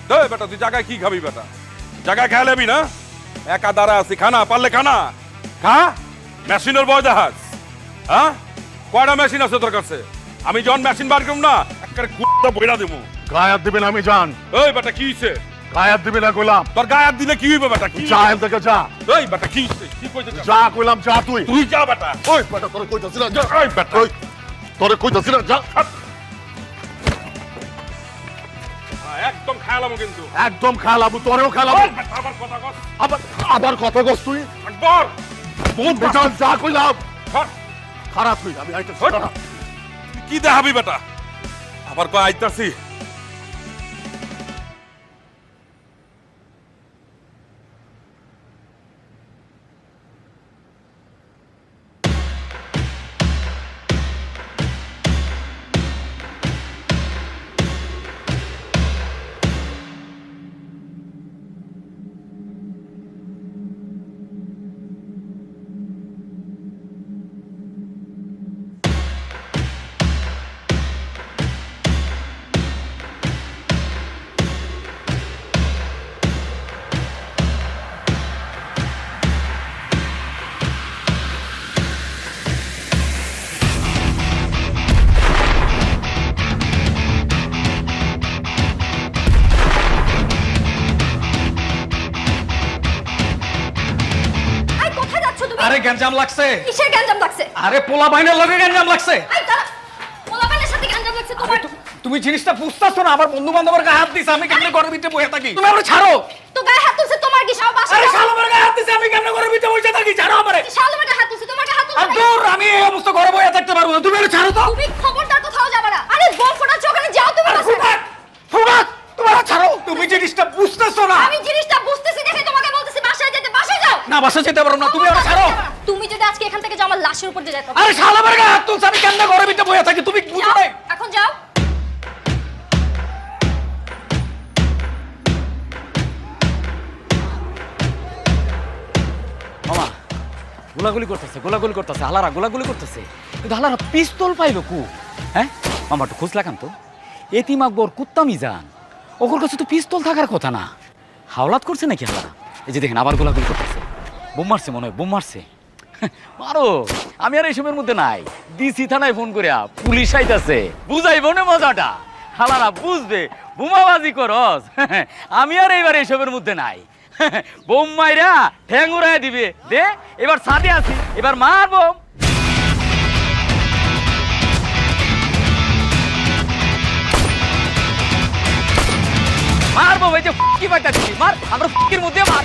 বেটা তুই জায়গায় কি খাবি বেটা? জায়গায় খেয়ে নেবি না? একা দাঁড়া আছি, খানা পারলে খানা খা। মেশিনের বয় দেখাস? হ্যাঁ, কয়টা মেশিন আছে তোর কাছে? আমি যখন মেশিন বার করব না একটা কুত্তা বইরা দেবো। গায়ে হাত দিবেন আমি জান। এই বেটা কি হইছে? গায়ে হাত দিবি না কইলাম। তোর গায়ে হাত দিলে কি হইবে বেটা? কি যা এখান থেকে যা। এই বেটা কি হইছে? কি কইতে চাস? যা কইলাম যা তুই। তুই যা বেটা। ওই বেটা তোরে কইতাছি না যা। এই বেটা ওই তোরে কইতাছি না যা। একদম খেলামো কিন্তু। একদম খেলাবো, তোরেও খেলাবো। ওই বেটা আবার কথা কস। আবার কথা কস তুই। আকবর বহুত বেজান যা কইলাম। ধর। খারাপ তুই, আমি আইতেছি। ওই। কি দেখাবি বেটা? আবার কয় আইতাছি। আরে গ্যাঞ্জাম লাগছে। কিসের গ্যাঞ্জাম লাগছে? আরে পোলা বাইনের লগে গ্যাঞ্জাম লাগছে। আই দাঁড়া, পোলাপানের সাথে গ্যাঞ্জাম লাগছে তোমার? তুমি জিনিসটা বুঝতাছো না? আমার বন্ধু বান্ধবের গায়ে হাত দিছে, আমি কেমনে ঘরের ভিতরে বসে থাকি? তুমি আমারে ছাড়ো। তো গায়ে হাত তুলছে তোমার কি সব বাসা? আরে শালামের গায়ে হাত দিছে, আমি কেমনে ঘরের ভিতরে বসে থাকি? ছাড়ো আমারে। শালামের গায়ে হাত তুলছে, তোমার গায়ে হাত তুলছে? আর দূর, আমি এই অবস্থা ঘরে বসে থাকতে পারবো না। তুমি আমারে ছাড়ো তো। তুমি খবরদার কোথাও যাবে না। আরে বোম ফোটাচ্ছ ওখানে, যাও তুমি বাসায়। ফুবাত, ফুবাত, তুমি আমারে ছাড়ো। তুমি জিনিসটা বুঝতাছো না। আমি জিনিসটা বুঝতেছি দেখে তোমাকে বলতেছি বাসায় যেতে। বাসায় যাও। না, বাসা যেতে পারবো না, তুমি আমারে ছাড়ো। তুমি যদি আজকে এখান থেকে যাও আমার লাশের উপর দিয়ে যেতে। আরে শালামের গায়ে হাত তুলছে, আমি কেমনে ঘরের ভিতরে বসে থাকি? তুমি বুঝো যাও, না? এখন যাও। মামা গোলাগুলি করতেছে হালারা গোলাগুলি করতেছে, কিন্তু হালারা পিস্তল পাইলো কু? হ্যাঁ মামা একটু খোঁজ লাগান তো। এতিম আকবর কুত্তামি যান, ওর কাছে তো পিস্তল থাকার কথা না। হাওলাত করছে নাকি হালারা? এই যে দেখেন আবার গোলাগুলি করতেছে। বোম মারছে মনে হয়, বোম মারছে। মারো, আমি আর এইসবের মধ্যে নাই। ডিসি থানায় ফোন করিয়া পুলিশ আইতাছে, বুঝাইব না মজাটা। হালারা বুঝবে বোমাবাজি করস। আমি আর এইবার এইসবের মধ্যে নাই। বোম মাইরা ঠ্যাং উড়াই দিবে। দে এবার ছাদে আছি, এবার মারবো। মারবো ভাই, যে কি বাইটা দিবি মার, আমরা ফুকির মধ্যে মার।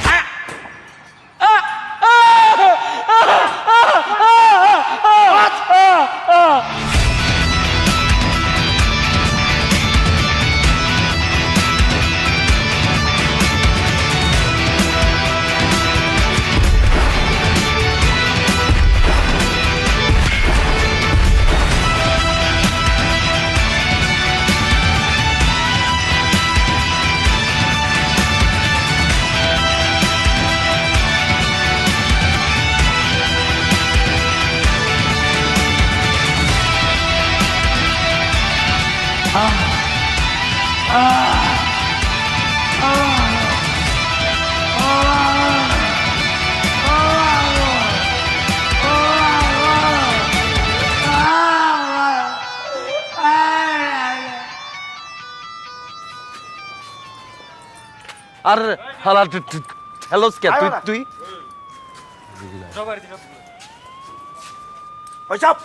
আর হালা হ্যালো কে তুই তুই ওই চাপ